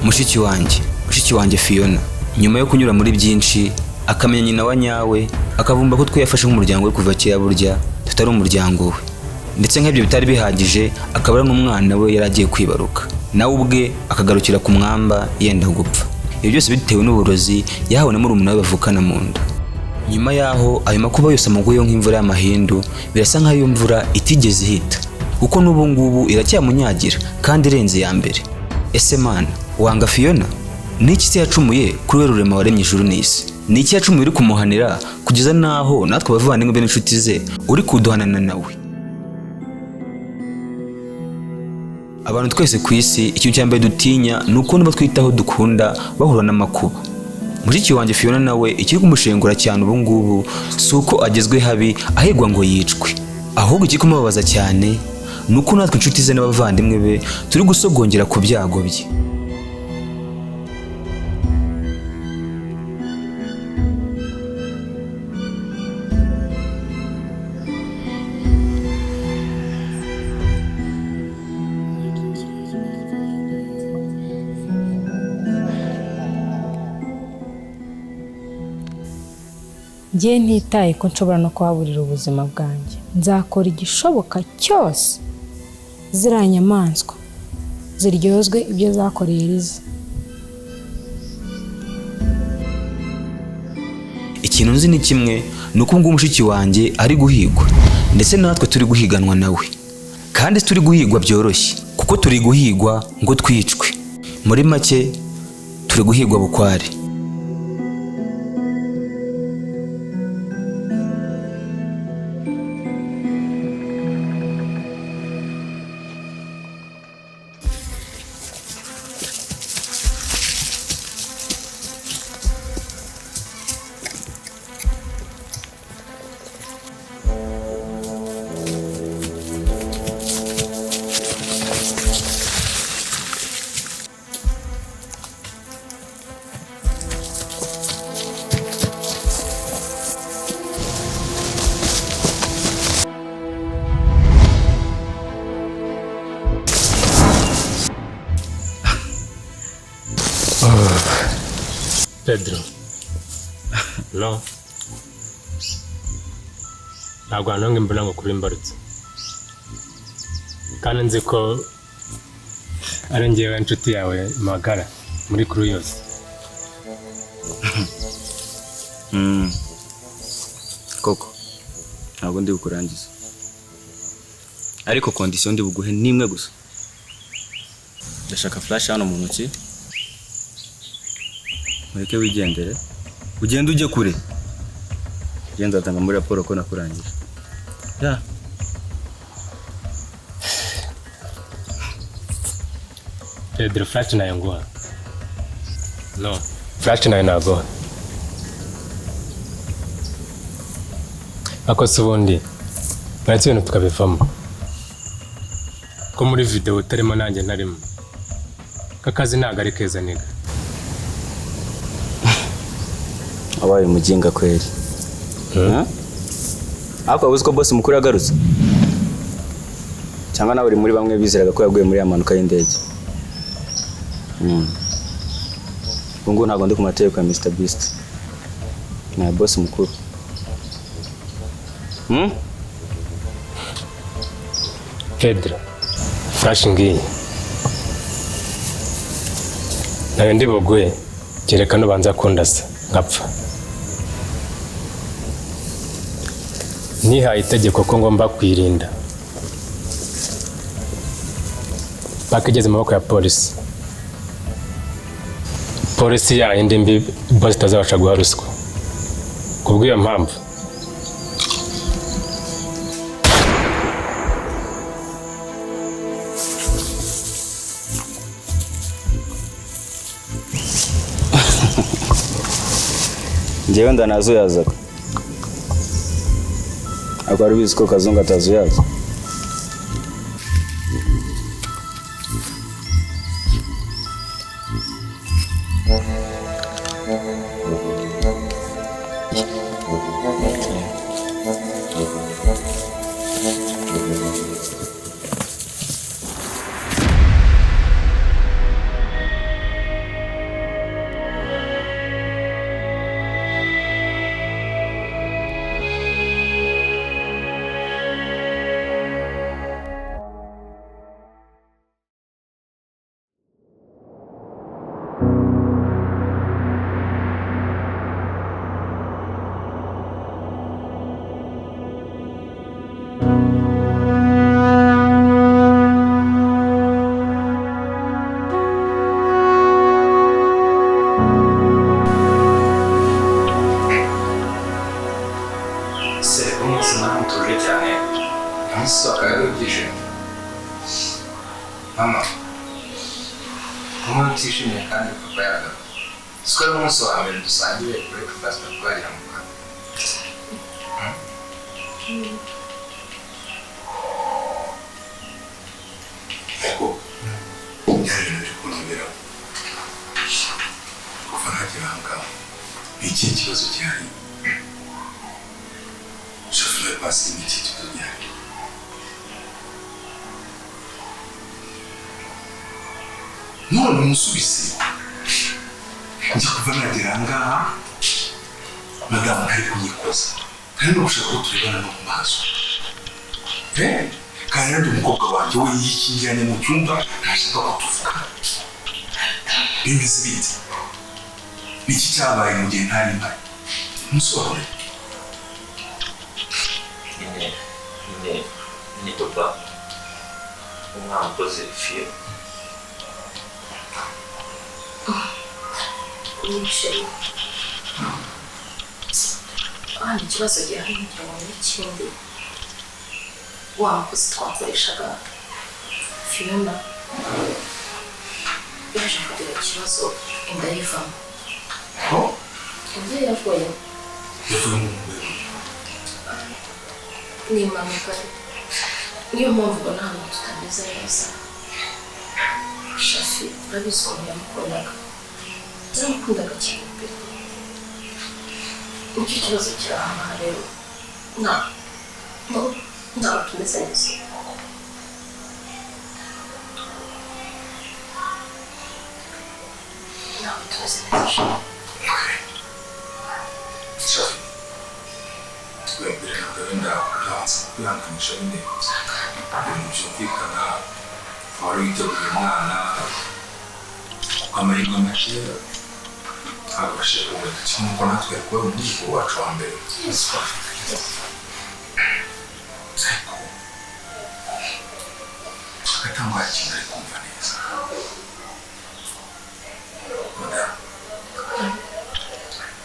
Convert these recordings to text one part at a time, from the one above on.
mushiki wanjye Phiona nyuma yo kunyura muri byinshi akamenya nyina wa nyawe akavumba ko twiyafashe nk'umuryango we kuva kera burya tutari umuryango we ndetse nk'ibyo bitari bihagije akabara n'umwana we yaragiye kwibaruka nawe ubwe akagarukira ku mwamba yenda gupfa. Ibyo byose bitewe n'uburozi yahawe na murumuna we bavukana mu nda. Nyuma yaho ayo makuba yose amuguyeho nk'imvura y'amahindu birasa nk'aho iyo mvura itigeze ihita kuko n'ubu ngubu iracyamunyagira kandi irenze ya mbere. Ese mana wanga Phiona niki se yacumuye kuri we rurema waremye ijuru n'isi? Niki yacumuye uri kumuhanira kugeza naho natwe bavandimwe be n'inshuti ze uri kuduhanana nawe? Abantu twese ku isi ikintu cya mbere dutinya nuko niba twitaho dukunda bahura n'amakuba. Mushiki wanjye Phiona nawe ikiri kumushengura cyane ubu ngubu suko agezwe habi ahegwa ngo yicwe, ahubwo ikiri kumubabaza cyane nuko natwe inshuti ze n'abavandimwe be turi gusogongera ku byago bye. Ngiye ntitaye ko nshobora no kuhaburira ubuzima bwanjye, nzakora igishoboka cyose ziriya nyamaswa ziryozwe ibyo zakoreye Eliza. Ikintu nzi ni kimwe nuko ngo umushiki wanjye ari guhigwa ndetse natwe turi guhiganwa nawe, kandi turi guhigwa byoroshye kuko turi guhigwa ngo twicwe. Muri make turi guhigwa bukware. Pedro, no. Ntabwo anonge mbona ngo kuri imbarutse. Kandi nzi ko ari njyewe inshuti yawe magara muri kuri yose. Koko ntabwo ndi bukurangiza, ariko condition ndi buguhe nimwe gusa. Ndashaka flash hano mu ntoki, mureke wigendere ugende ujye kure. Genda atanga muri raporo ko nakurangije. Ya Pedro, flash nayo nguha. No, flash nayo naguha. Ako se ubundi mwatse ibintu tukabivamo ko muri video utarimo nanjye ntarimo. Kakazi ntago ari keza niga. Abaye mujinga kweli. Ako uzi ko boss mukuru yagarutse? Cyangwa nawe uri muri bamwe bizeraga ko yaguye muri amanuka y'indege? Ngo ntago ndi ku mateka ya Mr Beast. Na boss mukuru. Pedro, flash ngiye. Nawe ndi buguye kereka no banza kundasa nkapfa. Nihaye itegeko ko ngomba kwirinda bakigeze maboko ya polisi. Polisi ya indi mbi boss tazabasha guha ruswa. Kubw'iyo mpamvu njyewe ndanazuyazaga ako ari bizi ko Kazungu atazuyaza. Mama, umuntu utishimiye kandi papa yaragaruka. Siko ari umunsi wa mbere dusangiye breakfast twarira mu kanwa. Eko, yaje nje kunibera. Kuva nagera ngaho. Iki kibazo cyari. Shoferi pasi n'iki kibazo cyari. None musubise njya kuva nagera ngaha madamu ntari kunyikoza kandi no gushaka ko turibana no mu maso kandi ndi umukobwa wanjye we yikingiranye mu cyumba ntashaka ko tuvuga bimeze bite niki cyabaye mu gihe ntari mpari musohore ni papa umwana ukoze Phiona Michel. Ikibazo gihari n'igihe n'ikindi wa mukozi twakoreshaga Phiona yaje kugira ikibazo inda yivamo. Inda yavuye ni impanuka niyo mpamvu ubona hano tutameze neza. Shafi urabizi ukuntu yamukundaga naramukundaga cyane pe nicyo kibazo kirahangaha rero ntabwo tumeze neza Shafi twembere ntabwo wenda urabanza kwihanganisha nyine ibintu byumvikana wari witeguye umwana amahirwe make abashe kubona kimwe uko natwe kuba umuhigo wacu wa mbere ariko agatangaye ikintu ari kumva neza madamu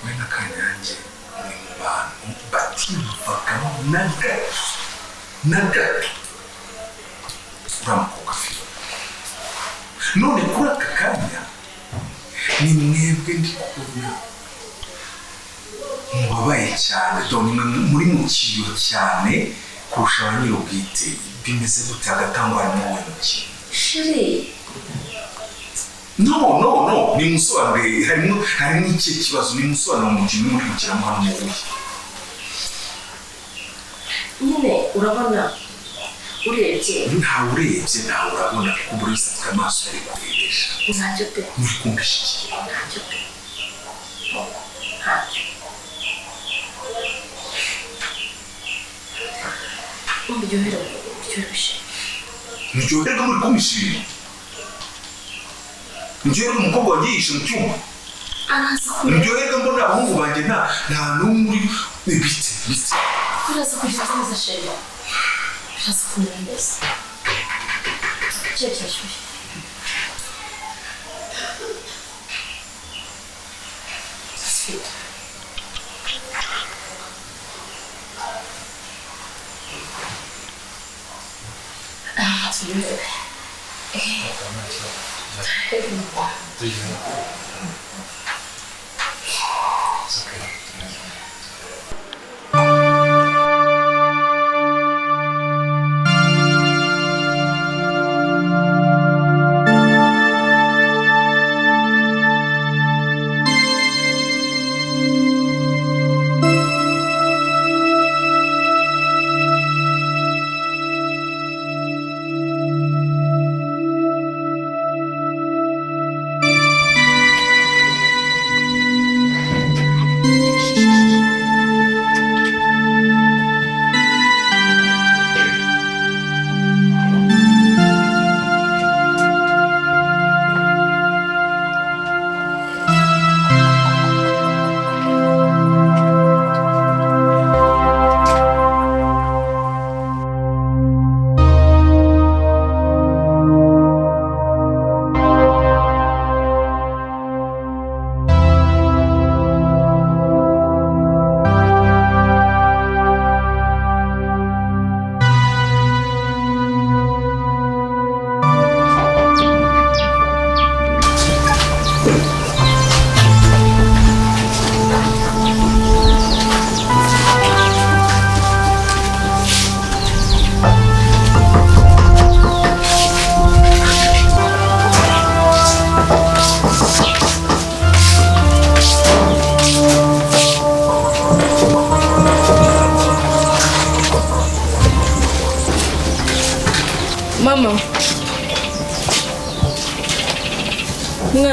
we na Kanyange ni mu bantu batiyumvagamo na gato uriya mukobwa Phiona none kuri aka kanya ni mwebwe ndi kubona mubabaye cyane dore muri mu kiyo cyane kurusha ba nyir'ubwite bimeze gute agatangwa n'uwo mukiyo Shiri no ni musobanure harimo iki kibazo ni musobanure mu kintu muri gukiramo hano mu buye nyine urabona urebye ntawe urabona kuko buri wese afite amaso ari kurebesha ntacyo pe muri kumvisha iki ntacyo pe muryoherwa muri kumvisha ibintu muryoherwa umukobwa wanjye yihishe mu cyuma muryoherwa mbona abahungu banjye nta n'umwe uri bite uraza kugira neza sheri uraza kumera neza cyeshyushye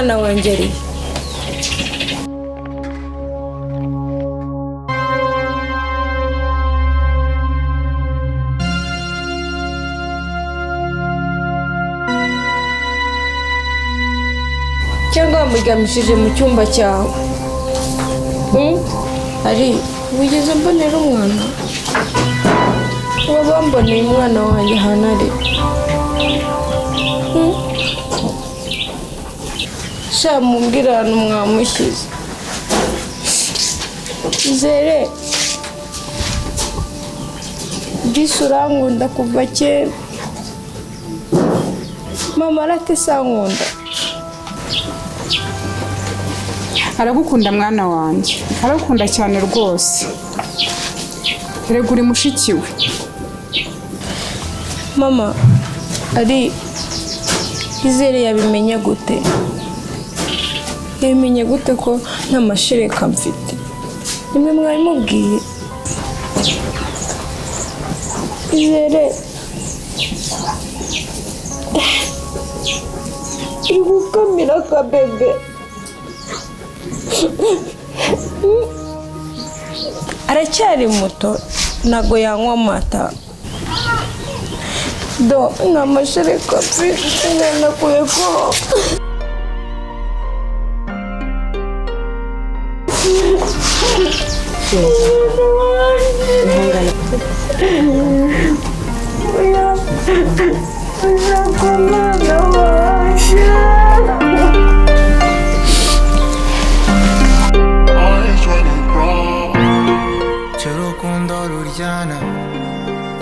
umwana wanjye ari cyangwa wamuryamishije mu cyumba cyawe ari wigeze mbonera umwana waba mboneye umwana wanjye ahantu ari sha mumbwira ahantu mwamushyize zere disi urankunda kuva kera mama aratesankunda aragukunda mwana wanjye aragukunda cyane rwose erega uri mushiki we mama ari izere yabimenye gute yabimenye gute ko nta mashereka mfite nimwe mwabimubwiye izere iri gukamira akabebe aracyari muto ntago yanywa amata do nta mashereka mfite nakuye ko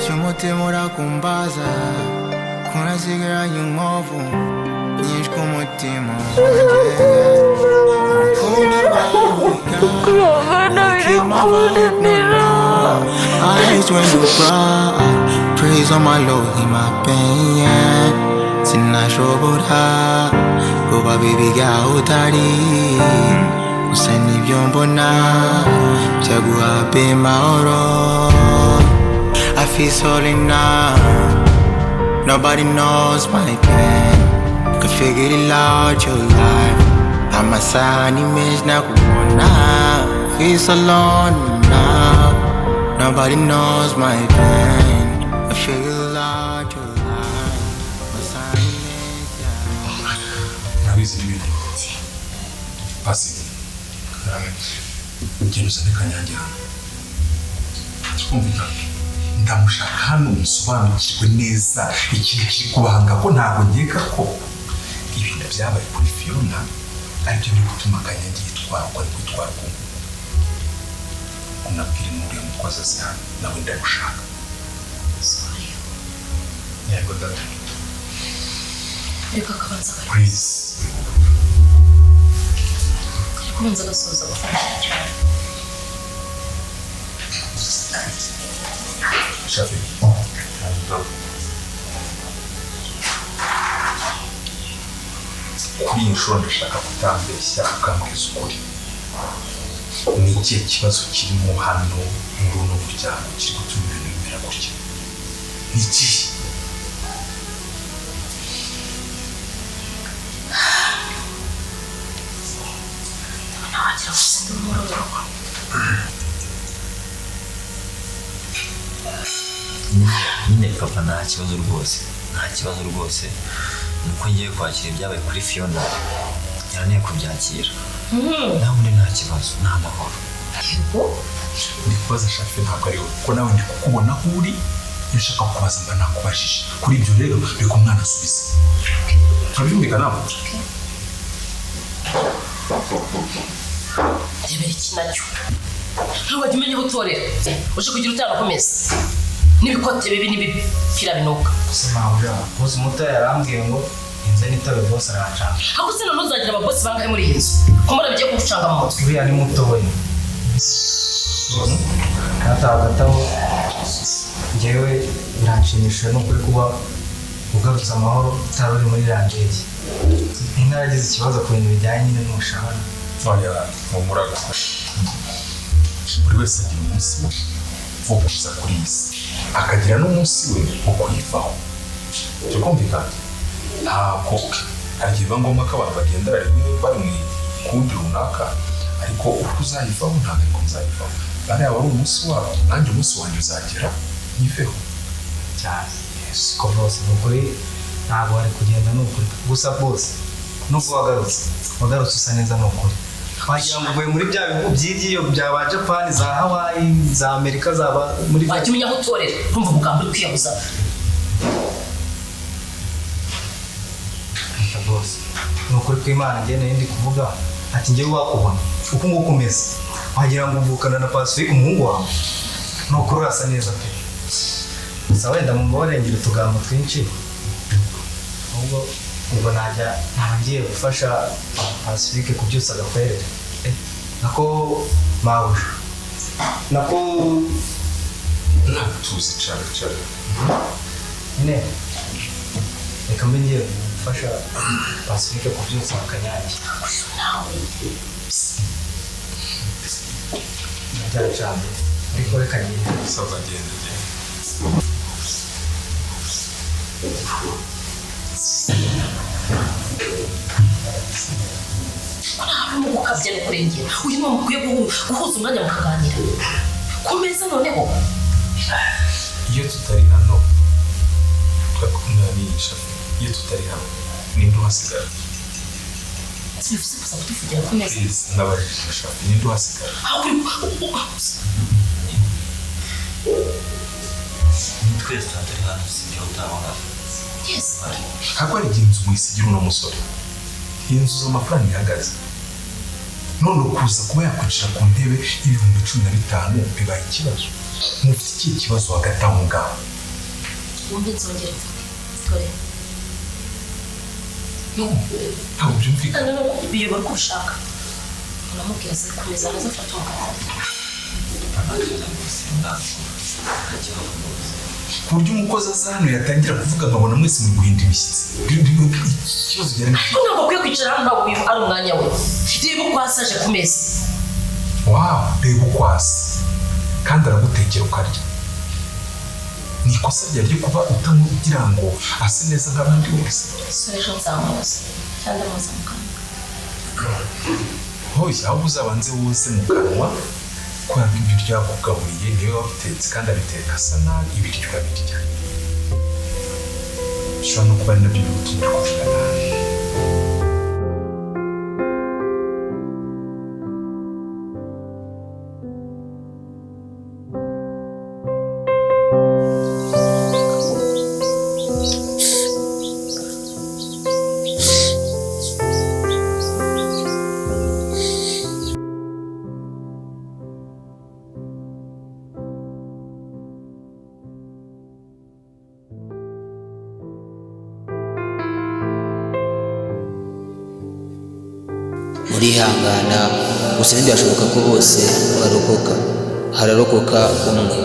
cy'umutima urakumbaza kunasigaranye inkovu nyinshi ku mutima eyes when you cry praise on my Lord in my pain sinashobora kuba bibiga utari gusa nibyo mbona byaguha amahoro I feel so now. Nobody knows my pain. Could figure it out your life. I'm a sign image now. Feel so alone now. Nobody knows my pain. I figure it out your life. I'm a sign image now. Nabizi ibintu. Pasi. Ngeno zane Kanyange hano. Twumvikana. Ndamushaka hano musobanukirwe neza ikintu kiri kubahanga ko ntabwo nkeka ko ibintu byabaye kuri Phiona aribyo biri gutuma Kanyange yitwara uko ari kwitwara ko unabwira n'uriya mutwaza zihano nawe ndagushaka yego dada reka kabanza please kubanza gasoza gufasha Shafi. Kuri iyi nshuro ndashaka kutambeshya ukambwiza ukuri. Ni ikihe kibazo kirimo hano muri runo muryango kiri gutuma ibintu bimera gutya? Ni ikihe? ntawagira ngo usinde umuroro nyine papa nta kibazo rwose nuko ngiye kwakira ibyabaye kuri Phiona yananiye kubyakira nawe nta kibazo nta mahoro Ndi kubaza Shafi ntabwo ari we ko nawe ndi kukubona aho uri nshaka kubaza mba nakubajije kuri ibyo rero reka umwana asubize turabyumvikana rebera iki nacyo ntubajye umenya aho utorera uje kugira utanakomeza n'ibikote bibi n'ibipira binuka Simawuja bosi muto yarambwiye ngo inze nitabe bosi aracanga ahubwo se none uzagira ababosi bangahe muri iyi nzu ko murabigiye kugucanga mu mutwe uriya ni mutoya natagataho njyewe biranshimishije n'ukuri kuba ugarutse amahoro utari uri muri rangeri inka yagize ikibazo ku bintu bijyanye nyine n'umushahara oya mumuraga buri wese agira umunsi we wo kuza kuri iyi si akagira n'umunsi we wo kuyivaho cyo kumvikana ntabwo hari biba ngombwa ko abantu bagendera rimwe bari mu kundi runaka ariko uko uzayivaho ntabwo ariko nzayivaho bariya wari umunsi wabo nanjye umunsi wanjye uzagera nyiveho cyane ko bose ni ukuri ntabwo wari kugenda ni ukuri gusa bose nubwo wagarutse usa neza ni ukuri wagira ngo uvuye muri bya bihugu by'igiyo bya Japan za Hawaii za Amerika zaba muri wakimenya aho utorera kumva umugambi uri kwiyabuza bose ni ukuri kw'Imana njye nari ndi kuvuga ati njyewe wakubona uko nguko umeze wagira ngo uvukana na Pacifique umuhungu wawe ni ukuri urasa neza pe gusa wenda mumborengera utugambo twinshi ubwo najya ngiye gufasha Pacifique kubyutsa agakwerere nako mawuja nako tuzi cyane nyine reka mbe ngiye gufasha Pacifique kubyutsa Kanyange najya cyane ariko reka ngende saba ngende ntabwo gukabya no kurengera uyu ni mukwiye guhuza umwanya mukaganira kumeza noneho iyo tutari hano twakunanisha iyo tutari hano ninde uhasigara sivuze gusa kutuvugira ku meza n'abajijisha ninde uhasigara twese tutari hano sibyo utabona ntabwo ari igihe inzu mwisigira uno musore inzu z'amafaranga ihagaze none kuza kuba yakwicara ku ntebe y'ibihumbi 15 bibaye ikibazo mufite iki kibazo hagati aho ngaho wumve nzongera dore ntabwo byumvikana biyobora uko ushaka unamubwira se kumeza neza afata ku buryo umukozi aza hano yatangira kuvuga nkabona mwese muri guhinda imishyitsi ikibazo ugera ni ko ntabwo ukwiye kwicara hano ntabwo uyu ari umwanya we reba uko asaje ku meza reba uko asa kandi aragutekera ukarya ni ikosa ryo kuba utamugira ngo ase neza nk'abandi bose sore ejo nzamuzi cyangwa amuza mu kanwa hoya ahubwo uzabanze woze mu kanwa kubera ko ibiryo yakugaburiye niwe wabitetse kandi abiteka asa nabi ibiryo abirya bishobora no kuba ari nabyo bimutumye kuvuga nabi murihangana gusa ntibyashoboka ko bose barokoka hararokoka umwe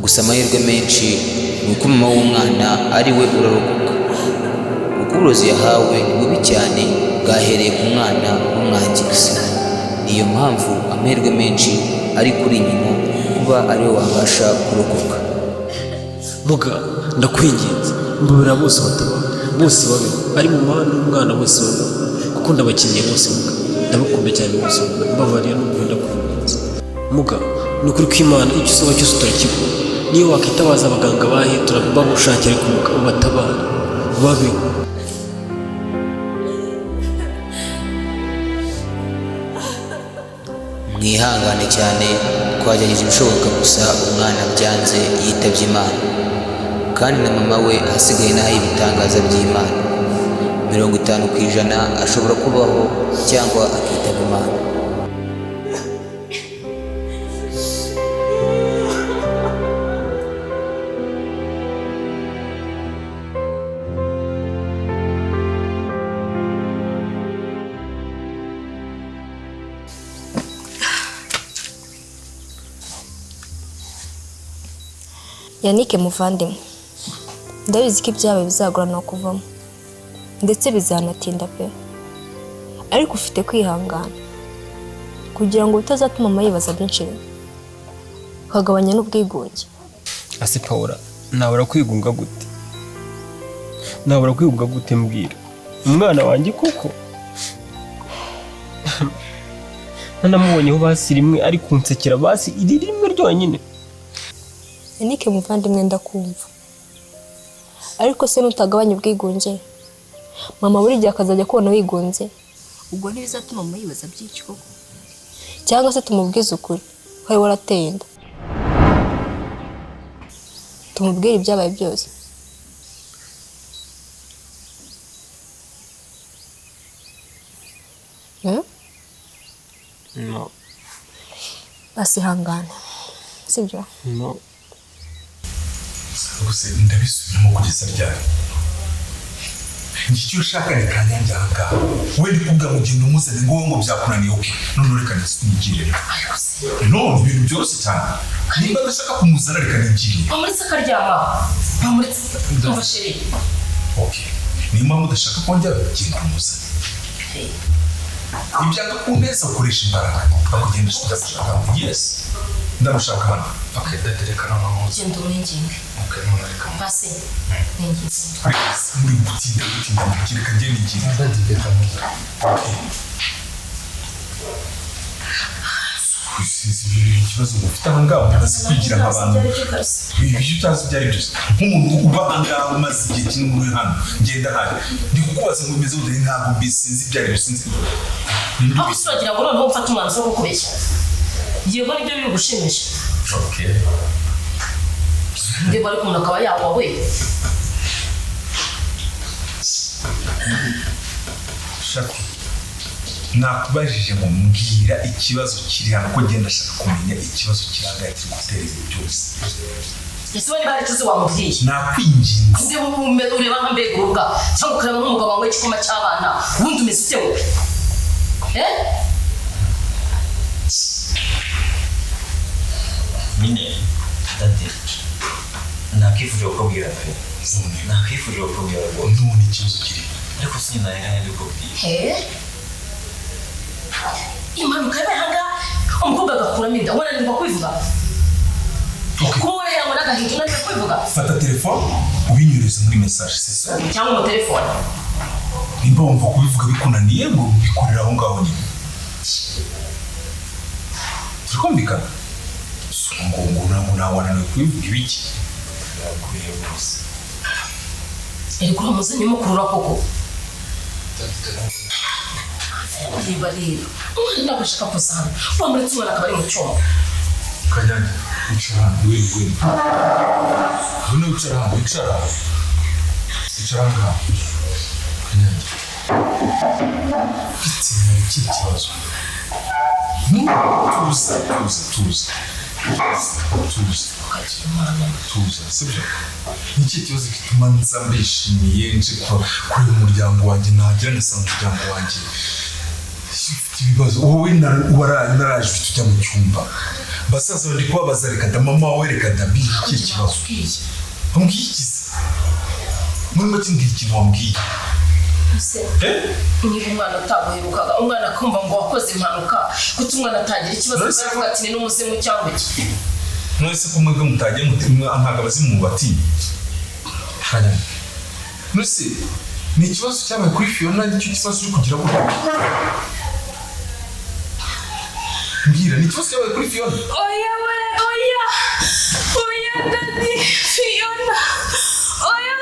gusa amahirwe menshi ni uko mama w'umwana ari we urarokoka kuko uburozi yahawe ni bubi cyane bwahereye ku mwana w'umwangizi niyo mpamvu amahirwe menshi ari kuri nyina kuba ari we wabasha kurokoka muga ndakwinginze mbabera bose bataba bose babe ari mu muhanda w'umwana bose babe kuko ndabakeneye bose muga ndabakunda cyane bose mbabariye n'ukunda kuvuga muga ni ukuri kw'Imana icyo usaba cyose turakigura niyo wakitabaza abaganga bahe turabagushakira ku muga batabara babe mwihangane cyane twagerageje ibishoboka gusa umwana byanze yitabye Imana kandi na mama we hasigaye n'aho ibitangaza by'Imana 50% ashobora kubaho cyangwa akitaba Imana Yannick muvandimwe ndabizi ko ibyawe bizagorana kuvamo ndetse bizanatinda pe ariko ufite kwihangana kugira ngo utazatuma mama yibaza byinshi ukagabanya n'ubwigunge. ase Paula nabura kwigunga gute mbwira umwana wanjye koko nanamubonyeho basi rimwe ari kunsekera basi iri rimwe ryonyine. Yannick muvandimwe ndakumva, ariko se nutagabanya ubwigunge mama buri gihe akazajya kubona wigunze, ubwo ntibizatuma muyibaza byinshi koko, cyangwa se tumubwize ukuri ko ari warateye inda, tumubwire ibyabaye byose. No. Basi hangane, sibyo? No. Gusa ndabisubiramo kugeza ryari. Icyo ushaka ni Kanyange Yasaze. Wewe ndikubwa mugendo muzane ngo byakunaniye uke. None reka nigire. No, ibintu byose cyane. Nimba ndashaka kumuzana reka nigire. Bamuritse akaryama. Bamuritse umva sheri. Okay. Nimba mudashaka kongera kugenda kumuzana. Ibyaga kuneza ukoresha imbaraga. Akugenda ndashaka. Yes. Ndamushaka hano. Okay, ndatereka na mama. Genda umwinginge. Okay, none reka. Basi. Ningize. Muri gutinda mukireka ngende igihe. Ndadigeka muza. Okay. Kusizi ikibazo mufite aha ngaho ndazi kwigira nk'abantu. Ibyo utazi byari byose. Nk'umuntu uba aha ngaho umaze igihe kinini muri hano ngenda hari. Ndi kukubaza ngo umeze udahe ntabwo mbisinzi byari bisinzi. Aho usuragira ngo noneho mfate umwanzuro wo kubeshya. Yego nibyo biri gushimisha. Okay. Ndeba ariko umuntu akaba yawa we. Shaka. Nakubajije ngo mbwira ikibazo kiri hano ko ngenda ashaka kumenya ikibazo kirangaye kiri gutereza byose. Ese wari bari tuzi wamubwiye. Nakwinginze. Ndeba umeze ureba nka mbegurubwa cyangwa ukareba nk'umugabo wawe ikoma cy'abana. Ubundi umeze ute wowe? Nyine dade nakifuje kubwira pe nakifuje kubwira ngo none ikibazo kiri ariko sinayanga ndikubwira impanuka y'abahanga umukobwa agakuramo inda wananirwa kwivuga kuba yabona agahinda unanirwa kwivuga. Fata telefone ubinyureze muri message sesa cyangwa mu telefone. Nimba wumva kubivuga bikunaniye ngo bikorera aho ngaho nyine. Turikumvikana? Ngo nawananiwe kubivuga ibiki? Nakuriye bose. Eri kuri amuzanye mukurura koko. Niba rero umwana ndashaka kuzana bamuritse umwana akaba ari mu cyumba. Kanyange icara wewe. None icara. Icara ngaho. Kanyange. Kitse iki kibazo. Tuza. Sibyo? Niki kibazo kituma nzambishimiye nje kuri umuryango wanjye nagira nasanga umuryango wanjye. Ibibazo wowe naraje tujya mu cyumba. Basaza bandi kubabaza reka da mama wawe reka da iki kibazo. Ambwikiza. Muri make ngira ikintu wambwiye. Niba umwana ataguherukaga umwana akumva ngo wakoze impanuka kuko umwana atagira ikibazo akavuga ati ni n'umuzimu cyangwa iki. Mwese ko mwebwe mutagiye mutima ntaga abazimu bati. Kanyange. Mwese ni ikibazo cyabaye kuri Phiona nicyo kibazo cyo kugira ngo mbwira ni ikibazo cyabaye kuri Phiona. Oya dadi Phiona. Oya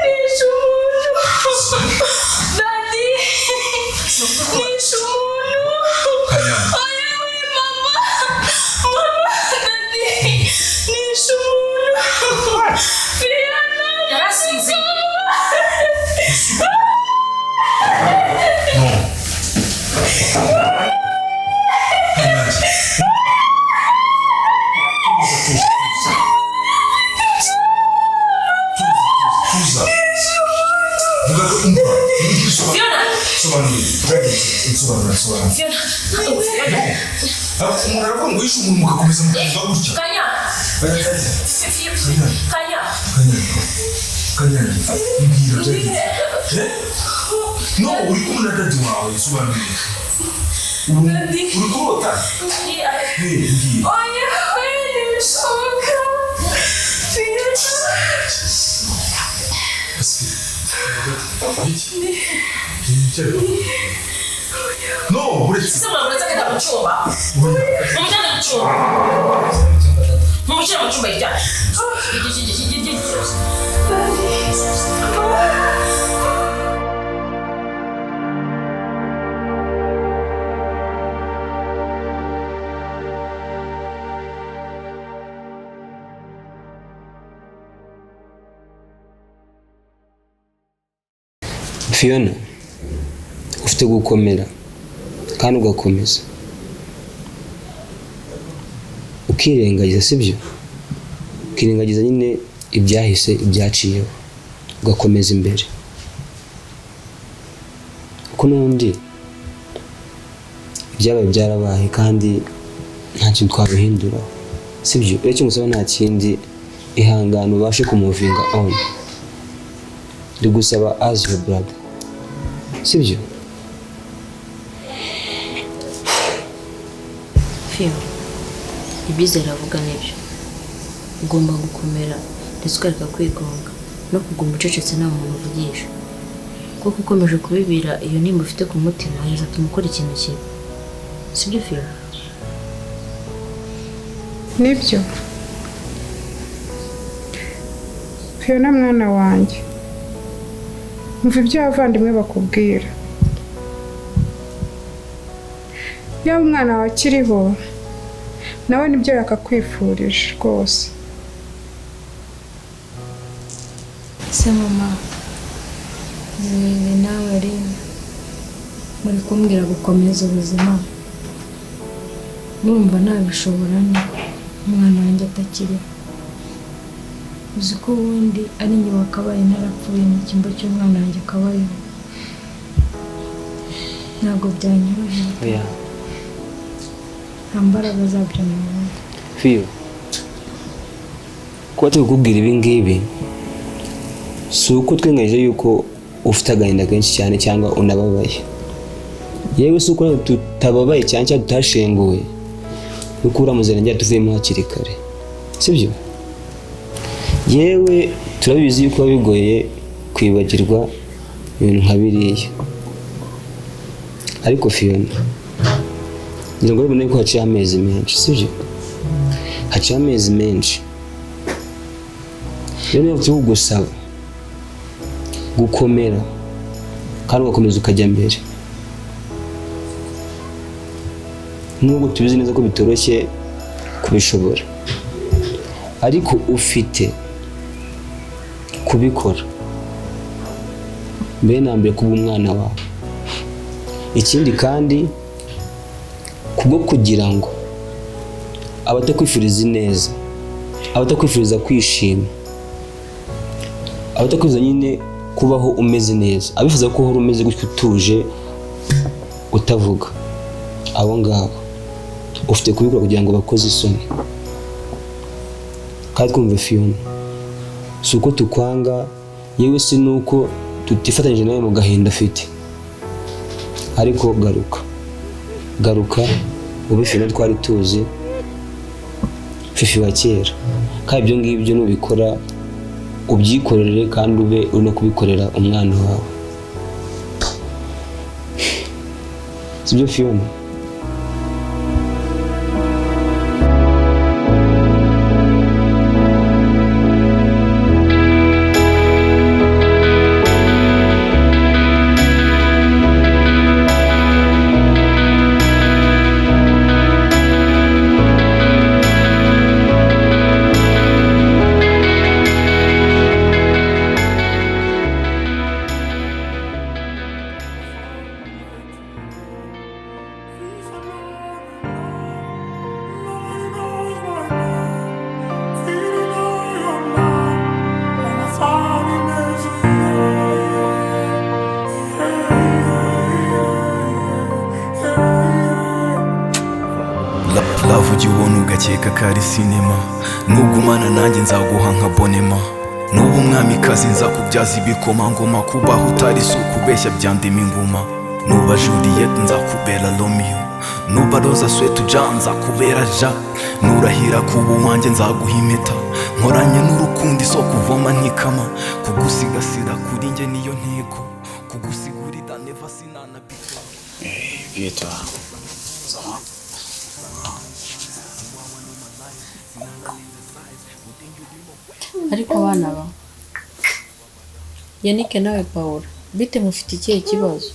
nishumuntu. Dadi nishumuntu. Kanyange. Oya mama dadi nishumuntu. Phiona yarasize. No, uri kumwe na dadi wawe sobanura. Uri kurota? Oya, nishoka. No, uretse. Sema uretse kenda muchumba. Umujyana muchumba. Mumushyira mu cyumba ijyanye. Phiona, ufite gukomera kandi ugakomeza ukirengagiza, sibyo? Ukirengagiza nyine ibyahise, ibyaciyeho, ugakomeza imbere, kuko n'undi ibyabaye byarabaye kandi nta kintu twabihindura, sibyo? Rero icyo ngusaba nta kindi, ihangane ubashe kumuvinga on. Ndi gusaba as your brother, sibyo? Phiona, ibizera avuga nibyo. Ugomba gukomera ndetse ukareka kwigonga no kuguma ucecetse nta muntu uvugisha, kuko ukomeje kubibira iyo nimba ufite ku mutima yazatuma ukora ikintu kibi, sibyo Phiona? Nibyo Phiona mwana wanjye, umva ibyo abavandimwe bakubwira. Iyo umwana wawe akiriho nawe nibyo yakakwifurije rwose. Se mama, ni nawe ari muri kumbwira gukomeza ubuzima, numva nabishobora ni umwana wanjye atakiriho. Uzi ko ubundi ari njye wakabaye narapfuye mu cyimbo cy'umwana wanjye akabayeho, ntabwo byanyoroheye. Nta mbaraga zabyo mu bundi. Phiona, kuba turi kukubwira ibi ngibi si uko twenganyije yuko ufite agahinda kenshi cyane cyangwa unababaye, yewe si uko tutababaye cyane cyangwa tutashenguwe, nuko uramuzana tuvuyemo hakiri kare, sibyo? Yewe turabizi yuko bigoye kwibagirwa ibintu nka biriya, ariko Phiona, ngira ngo urabona ko haciye amezi menshi, sibyo? Haciye amezi menshi, rero niyo turi kugusaba gukomera kandi ugakomeza ukajya mbere, nubwo tubizi neza ko bitoroshye kubishobora, ariko ufite kubikora mbere na mbere kuba umwana wawe. Ikindi kandi kubwo kugira ngo abatakwifuriza neza, abatakwifuriza kwishima, abatakwifuriza nyine kubaho umeze neza, abifuza ko uhora umeze gutyo utuje utavuga, abo ngabo ufite kubikora kugira ngo bakoze isoni. Kandi twumve Phiona, si uko tukwanga, yewe si nuko tutifatanyije nawe mu gahinda afite, ariko garuka ube Phiona twari tuzi, Fifi wa kera. Kandi ibyo ngibyo nubikora ubyikorere kandi ube uri no kubikorera umwana wawe, sibyo Phiona? Love ujya ubona ugakeka ko ari sinema, nugumana nanjye nzaguha nka bonema, nuba umwamikazi nzakubyaza ibikomangoma, kubaho utari si ukubeshya byandima inguma, nuba Juliette nzakubera Romeo, nuba Rosa Sweet Jean nzakubera Ja, nurahira kuba uwanjye nzaguha impeta, nkoranye n'urukundo isoko uvoma ntikama, kugusigasira kuri njye niyo ntego, kugusigurira never sina Et toi? Ça va? ariko abana ba Yannick nawe Paul bite mufite ikihe kibazo?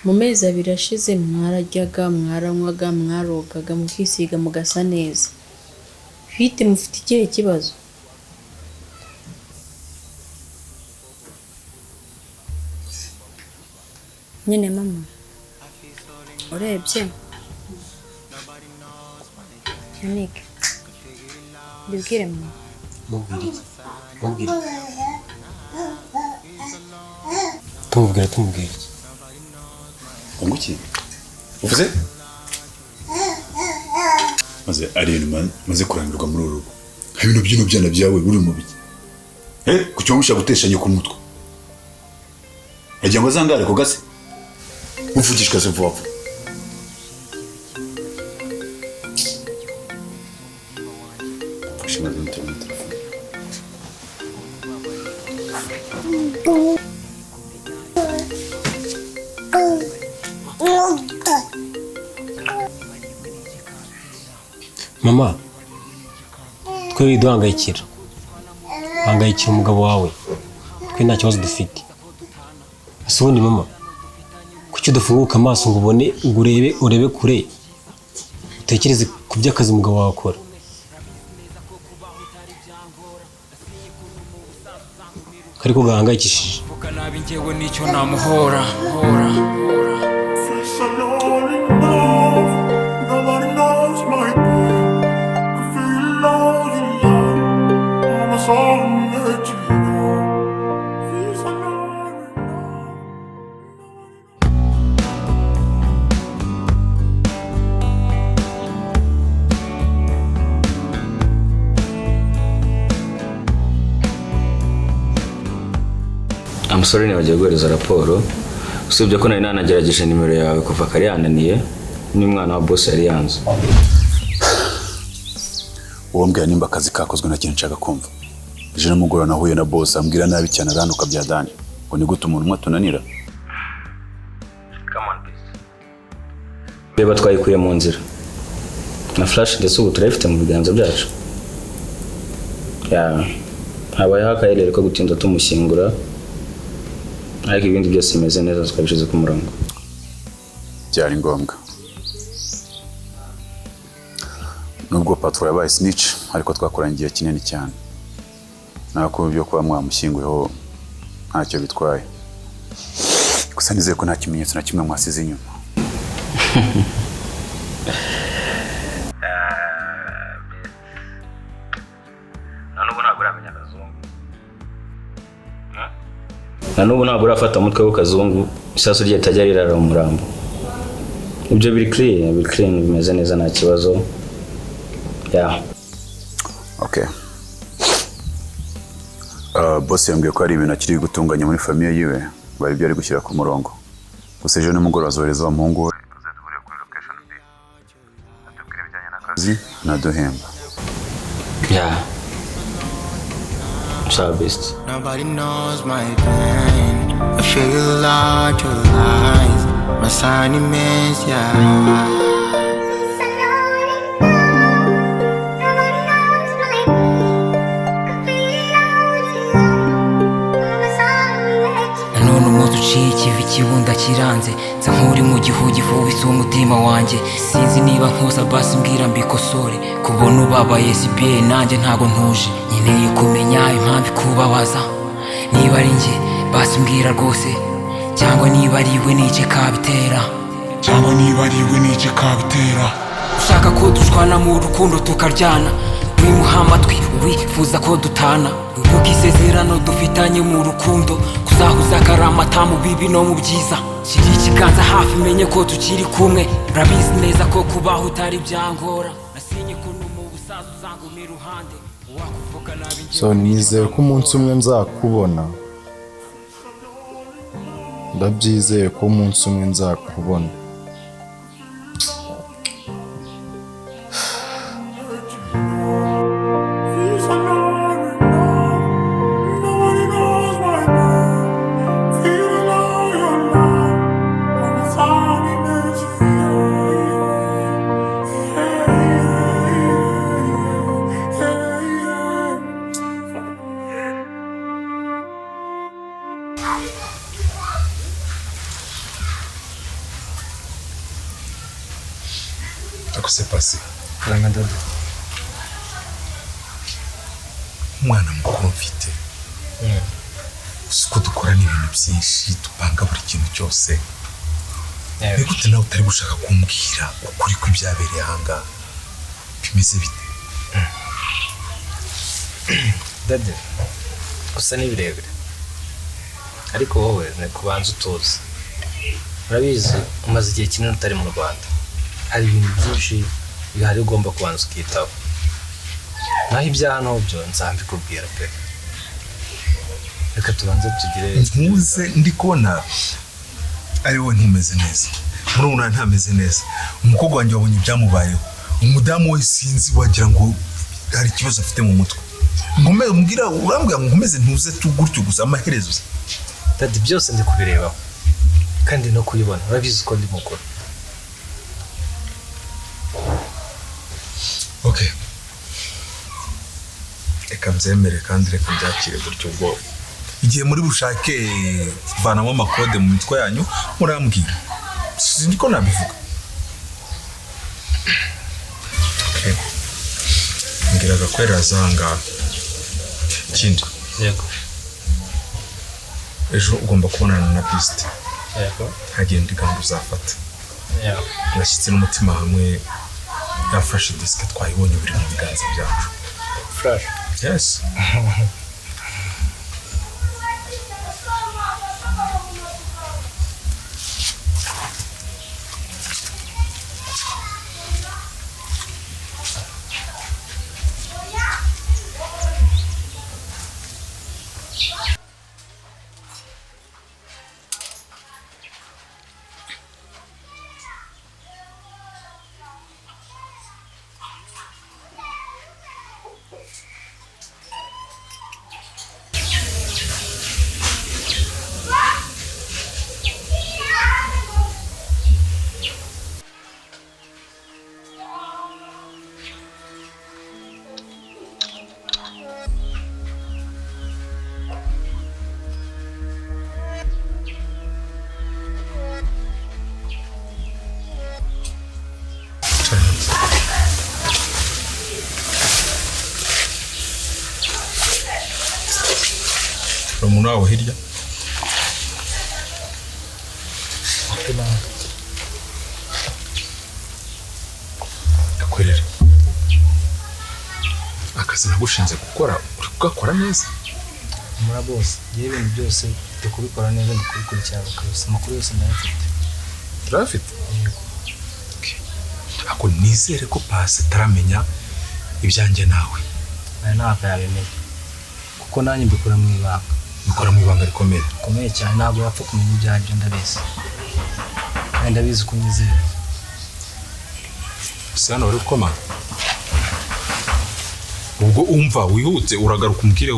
Mu mezi abiri ashize mwararyaga mwaranywaga mwarogaga mukisiga mugasa neza, bite mufite ikihe kibazo? nyine mama urebye Yannick mbibwire mama. Mubwire tumubwire Unguki? Uvuze? Maze ari ibintu maze kurangirwa muri uru rugo. Ibintu byino byana byawe uri mu biki? Kuki wamusha guteshanya ku mutwe? Agiye ngo azangare ko gase? Uvugishwa se vuba. Fashion internet. Mama, twe duhangayikira umugabo wawe, twe nta kibazo dufite. Ese ubundi mama, kuki udafunguka amaso ngo ubone ngo urebe kure, utekereze ku by'akazi umugabo wawe akora? Kariko gahangayikishije. nabi njyewe nicyo namuhora. Amusore ni wagiye guhereza raporo usibye ko nari nanagerageje nimero yawe kuva kare yananiye n'umwana wa boss yari yanze. Uwo mbwira nimba akazi kakozwe na kintu nshaka kumva. Je namugora nahuye na boss ambwira nabi cyane aranuka bya Dani. Ngo ni gute umuntu mwatunanira? Come on please. Reba twayikuye mu nzira. Na flash ndetse ubu turayifite mu biganza byacu. Habaye hakayerere ko gutinda tumushyingura. Ariko ibindi byose bimeze neza twabishize ku murongo. Byari ngombwa. Nubwo patro yabaye snitch ariko twakorangiye kinini cyane. Nako byo kuba mwamushyinguyeho ntacyo bitwaye. Gusa nizeye ko nta kimenyetso na kimwe mwasize inyuma. Nanubu ntabwo urafata umutwe w'ukazungu isasu rye tajya rirara umurambo. Ibyo biri clean bimeze neza nta kibazo. Okay. Boss yambwiye ko ari ibintu akiri gutunganya muri famille yiwe bari byo ari gushyira ku murongo. Gusa ejo nimugoroba azohereza umuhungu we tuzahurira kuri location B. Atubwire ibijyanye n'akazi na duhemba. Nobody knows my pain. I feel out your lies. My sunny mess, Nanone umunsi uciye ikivi kibunda kiranze nza nk'uri mu gihu gifubise umutima wanjye. Sinzi niba nkosa basi mbwira mbikosore. Kubona ubabaye sibiye nanjye ntago ntuje. Nkeneye kumenya impamvu ikubabaza. Niba ari njye basi mbwira rwose, cyangwa niba ari we nice kabitera. Ushaka ko dushwana mu rukundo tukaryana, wimuha amatwi wifuza ko dutana. Uvuga isezerano dufitanye mu rukundo, kuzahuza akaramata mu bibi no mu byiza. Shira ikiganza hafi menye ko tukiri kumwe. Urabizi neza ko kubaho utari byangora. Nasinye ko mu busaza uzanguma iruhande. So nizeye ko umunsi umwe nzakubona. Ndabyizeye ko umunsi umwe nzakubona. Nikose pasi. Karanga dada. Umwana mukuru mfite. Uko dukora n'ibintu byinshi tupanga buri kintu cyose. Ni gute nawe utari gushaka kumbwira ukuri kw'ibyabereye ahangaha bimeze bite? Dada, gusa ni birebire ariko wowe ni kubanza utuze. Urabizi umaze igihe kinini utari mu Rwanda, hari ibintu byinshi bihari ugomba kubanza ukitaho, naho ibya hano byo nzambikubwira pe. Reka tubanze tugire ntuze ndi kubona ari wowe ntumeze neza, murumuna ntameze neza, umukobwa wanjye wabonye ibyamubayeho, umudamu we sinzi wagira ngo hari ikibazo afite mu mutwe. Ngombe umbwira urambwira ngo nkomeze ntuze tugutyo gusa amaherezo. Dadi byose ndi kubirebaho kandi no kuyibona, urabizi ko ndi mukuru. Okay, reka mbyemere kandi reka mbyakire gutyo ubwo igihe muri bushake kuvanamo amakode mu mitwe yanyu murambwira, sinzi ko nabivuga. Okay, ngiraga kwera zanga ikindi. Yego. Ejo ugomba kubonana na piste. Yego. Hagenda igamba uzafata. Yego. Nashyitse n'umutima hamwe, yafashe disike twayibonye biri mu biganza byacu. Flash. Yes. Umuntu wawe hirya akwerera akazi nagushinze gukora uri kugakora neza. Mura bose yewe ibintu byose ndi kubikora neza, ndi kubikurikirana kabisa, amakuru yose ndayafite. Turafite? Ako nizere ko pasi taramenya ibyanjye nawe. Aya ntabwo yabimenya kuko nanjye mbikora mu ibanga. Bikora mu ibanga rikomeye. Rikomeye cyane, ntabwo yapfa kumenya ibyanjye, ndabizi. Kandi ndabizi ko unyizera. Sano uri koma. Ubwo umva wihute uragaruka umbwire